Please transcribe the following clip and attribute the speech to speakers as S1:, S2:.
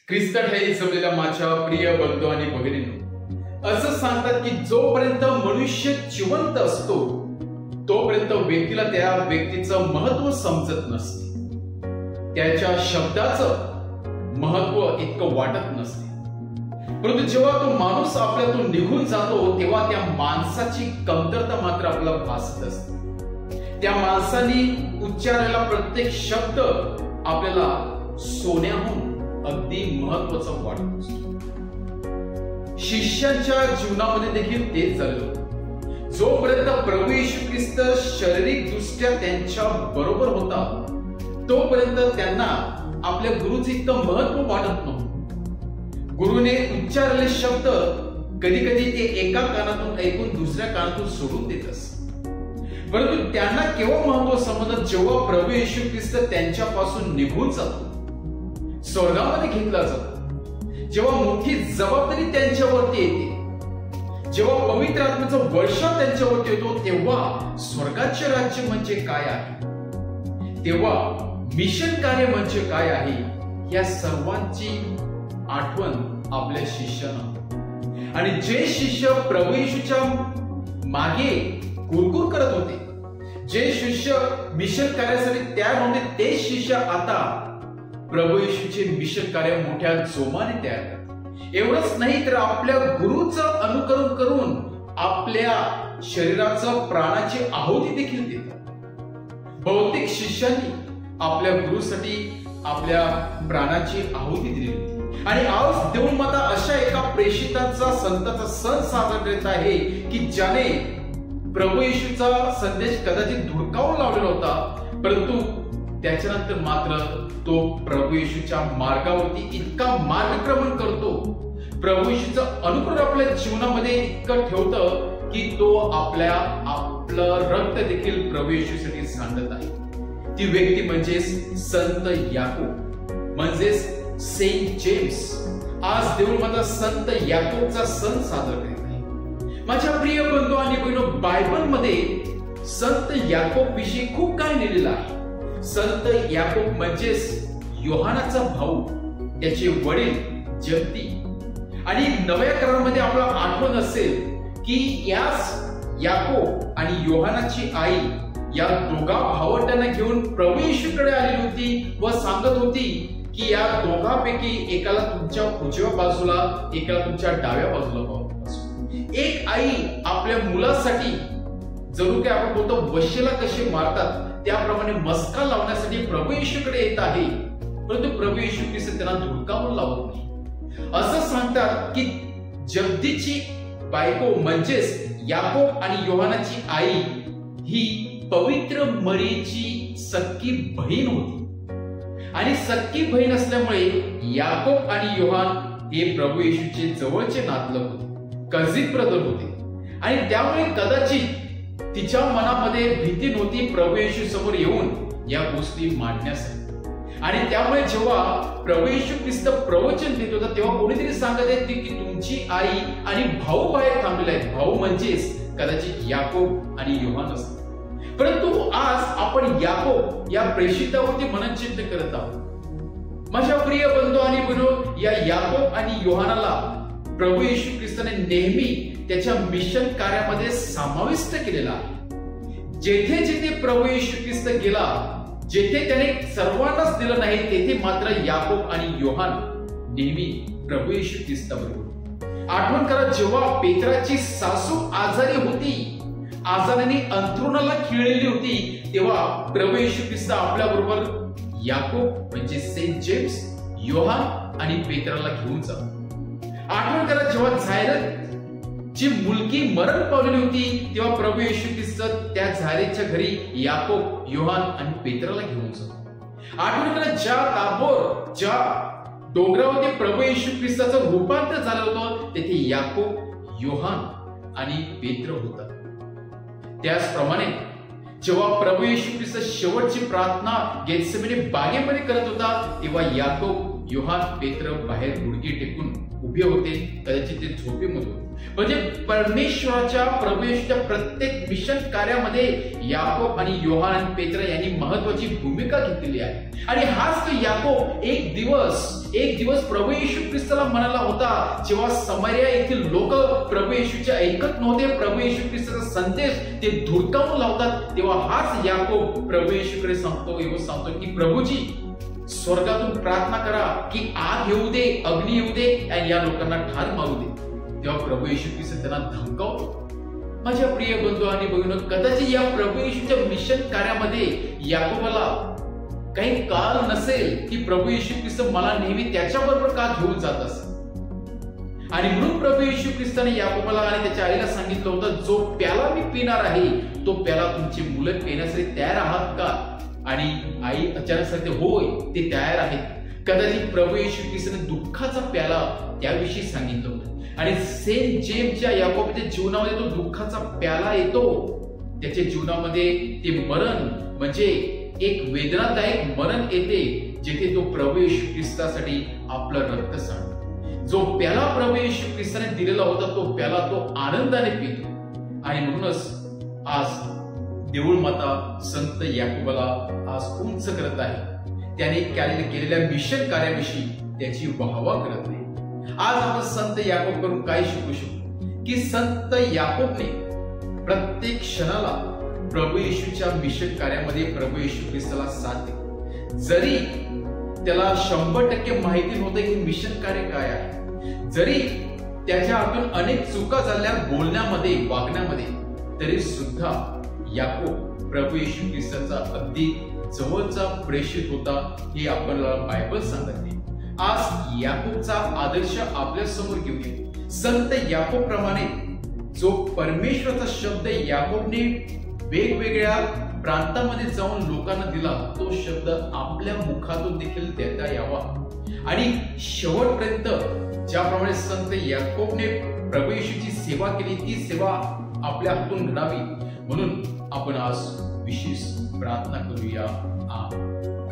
S1: ख्रिस्तात हे जमलेल्या माझ्या प्रिय बंधू आणि भगिनींनो, असं सांगतात की जोपर्यंत मनुष्य जिवंत असतो तोपर्यंत व्यक्तीला त्या व्यक्तीचं महत्व समजत नसते, त्याच्या शब्दाचं महत्व इतकं वाटत नसते. परंतु जेव्हा तो माणूस आपल्यातून निघून जातो तेव्हा त्या माणसाची कमतरता मात्र आपल्याला भासत असते. त्या माणसाने उच्चारायला प्रत्येक शब्द आपल्याला सोन्याहून अगदी महत्वाचा वाटत असतो. शिष्यांच्या जीवनामध्ये देखील तेच झालं. जोपर्यंत प्रभू येशू ख्रिस्त शारीरिक दृष्ट्या त्यांच्या बरोबर होता तोपर्यंत त्यांना आपल्या गुरुचं इतकं महत्व वाटत नव्हतं. गुरुने उच्चारलेले शब्द कधी कधी ते एका कानातून ऐकून दुसऱ्या कानातून सोडून देत असत. परंतु त्यांना केव्हा महत्व समजत, जेव्हा प्रभू येशू ख्रिस्त त्यांच्यापासून निघून जातो, स्वर्गामध्ये घेतला जातो, जेव्हा मोठी जबाबदारी त्यांच्यावरती येते, जेव्हा पवित्र आत्म्याचा वर्षाव त्यांच्यावरती येतो, तेव्हा स्वर्गाचे राज्य म्हणजे काय आहे, तेव्हा मिशन कार्य म्हणजे काय आहे, या सर्वांची आठवण आपल्या शिष्यांना. आणि जे शिष्य प्रभू येशूच्या मागे कुरकुर करत होते, जे शिष्य मिशन कार्यासाठी तयार होते, ते शिष्य आता प्रभू येशूचे मिशन कार्य मोठ्या जोमाने तयार करतात. एवढंच नाही तर आपल्या गुरुचं अनुकरण करून आपल्या शरीराचं प्राणाची आहुती देखील देतात. बहुतेक शिष्यांनी आपल्या गुरुसाठी आपल्या प्राणाची आहुती दिली होती. आणि आज देऊळमाता अशा एका प्रेषिताचा संताचा सण साजरा करत आहे की ज्याने प्रभू येशूचा संदेश कदाचित धुडकावून लावलेला होता, परंतु त्याच्यानंतर मात्र तो प्रभू येशूच्या मार्गावरती इतका मार्गक्रमण करतो, प्रभू येशूचं अनुकरण आपल्या जीवनामध्ये इतकं ठेवतं की तो आपलं रक्त देखील प्रभू येशूसाठी सांडत आहे. ती व्यक्ती म्हणजे संत याकूब, म्हणजेच सेंट जेम्स. आज देऊळमाता संत याकूबचा सण साजरा करत आहे. माझ्या प्रिय बंधू आणि बहिणो, बायबल मध्ये संत याकूब विषयी खूप काय लिहिलेलं आहे. संत याकूब म्हणजेच योहानाचा भाऊ, त्याचे वडील जब्दी. आणि नव्या करारामध्ये आपल्याला आठवण असेल की याच याकूब आणि योहानाची आई या दोघा भावंडांना घेऊन प्रभू येशूकडे आलेली होती व सांगत होती की या दोघांपैकी एकाला तुमच्या उजव्या बाजूला, एकाला तुमच्या डाव्या बाजूला बसवा. एक आई आपल्या मुलासाठी जणू काय आपण बोलतो वशेला कसे मारतात त्याप्रमाणे मस्का लावण्यासाठी प्रभू येशूकडे येत आहे, परंतु प्रभू येशू ख्रिस्त त्यांना धुडकावून लावत नाही. असं सांगतात की जब्दीची बायको म्हणजेच याकूब आणि योहानाची आई ही पवित्र मरियेची सख्खी बहीण होती. आणि सख्खी बहीण असल्यामुळे याकूब आणि योहान हे प्रभू येशूचे जवळचे नातलग होते, कझिन ब्रदर होते. आणि त्यामुळे कदाचित तिच्या मनामध्ये भीती नव्हती प्रभू येशू समोर येऊन या गोष्टी मांडण्यासाठी. आणि त्यामुळे जेव्हा प्रभू येशू ख्रिस्त प्रवचन देत होता तेव्हा कोणीतरी सांगत आहे की तुमची आई आणि भाऊ बाहेर थांबलेले आहेत. भाऊ म्हणजेच कदाचित याकूब आणि योहान असतात. परंतु आज आपण याकूब या प्रेषितावरती मननचिंतन करत आहोत. माझ्या प्रिय बंधू आणि बहिणो, या याकूब आणि योहानाला प्रभू येशू ख्रिस्ताने नेहमी त्याच्या मिशन कार्यामध्ये समाविष्ट केलेला आहे. जेथे जेथे प्रभू येशू ख्रिस्त गेला, जेथे त्याने सर्वांनाच दिलं नाही, तेथे मात्र याकूब आणि योहान नेहमी प्रभू येशू ख्रिस्ताबरोबर. आठवण करा, जेव्हा पेत्राची सासू आजारी होती, आजाराने अंथरुणाला खिळलेली होती, तेव्हा प्रभू येशू ख्रिस्त आपल्या बरोबर याकूब म्हणजे सेंट जेम्स, योहान आणि पेत्राला घेऊन जातो. आठवण करा, जेव्हा झायरसची मुलगी मरण पावलेली होती तेव्हा प्रभू येशू ख्रिस्त त्या झायरसच्या घरी याकूब, योहान आणि पेत्राला घेऊन जातो. आठवण करा, ज्या ताबोर, ज्या डोंगरावरती प्रभू येशू ख्रिस्ताचं रूपांतर झालं होतं तेथे याकूब, योहान आणि पेत्र होता. त्याचप्रमाणे जेव्हा प्रभू येशू ख्रिस्त शेवटची प्रार्थना गेत्सेमने बागेमध्ये करत होता तेव्हा याकूब, योहान पेत्र बाहेर गुडघे टेकून उभे होते, कदाचित ते झोपेमध्ये होते. म्हणजे परमेश्वराच्या प्रभू येशूच्या प्रत्येक मिशन कार्यामध्ये याकोब आणि योहान आणि पेत्र यांनी महत्वाची भूमिका घेतलेली आहे. आणि हाच तो याकोब एक दिवस प्रभू येशू ख्रिस्ताला म्हणाला होता, जेव्हा समारिया येथील लोक प्रभू येशूचे ऐकत नव्हते, प्रभू येशू ख्रिस्ताचा संदेश ते धुडकावून लावतात, तेव्हा हाच याकोब प्रभू येशूकडे सांगतो की प्रभूजी, स्वर्गातून प्रार्थना करा की आग येऊ दे, अग्नी येऊ दे आणि या लोकांना ठार मारू दे. तेव्हा प्रभू येशू ख्रिस्त त्यांना धमकावतो. माझ्या प्रिय बंधू आणि भगिनींनो, कदाचित या प्रभू येशूच्या मिशन कार्यामध्ये याकोबाला काही काळ नसेल की प्रभू येशू ख्रिस्त मला नेहमी त्याच्याबरोबर का घेऊन जात असेल. आणि म्हणून प्रभू येशू ख्रिस्ताने याकोबाला आणि त्याच्या आईला सांगितलं होतं, जो प्याला मी पिणार आहे तो प्याला तुमची मुलं पिण्यासाठी तयार आहात का? आणि आई अचानक सांगते, होय, ते तयार आहेत. कदाचित प्रभू येशू ख्रिस्ताने दुःखाचा प्याला त्याविषयी सांगितलं होतं. आणि सेंट जेम्सच्या याकोबाच्या जीवनामध्ये तो दुःखाचा प्याला येतो. त्याच्या जीवनामध्ये ते मरण म्हणजे एक वेदनादायक मरण येते, जिथे तो प्रभू येशू ख्रिस्तासाठी आपलं रक्त सांडतो. जो प्याला प्रभू येशू ख्रिस्ताने दिलेला होता तो प्याला तो आनंदाने पितो. आणि म्हणूनच आज देऊळ माता संत याकोबाला आज उंच करत आहे. त्याने केलेल्या मिशन कार्याविषयी त्याची वाहवा करत आहे. आज आपण संत याकोब करून काय शिकू शकतो की संत याकोबने प्रत्येक क्षणाला प्रभू येशूच्या मिशन कार्यामध्ये प्रभू येशू ख्रिस्ताला साथ दिली. जरी त्याला 100% माहिती नव्हतं की मिशन कार्य काय आहे, जरी त्याच्या हातून अनेक चुका झाल्या बोलण्यामध्ये, वागण्यामध्ये, तरी सुद्धा याकोब प्रभू येशू ख्रिस्ताचा अगदी जवळचा प्रेषित होता, हे आपल्याला बायबल सांगते. आज याकोबचा आदर्श आपल्या समोर घेऊया. संत याकोब प्रमाणे जो परमेश्वराचा शब्द याकोबने वेगवेगळ्या प्रांतामध्ये जाऊन लोकांना दिला, तो शब्द आपल्या मुखातून देखील देता यावा. आणि शेवटपर्यंत ज्याप्रमाणे संत याकोबने प्रभू येशूची सेवा केली, ती सेवा आपल्या हातून घडावी. म्हणून आपण आज विशेष प्रार्थना करूया. आमेन.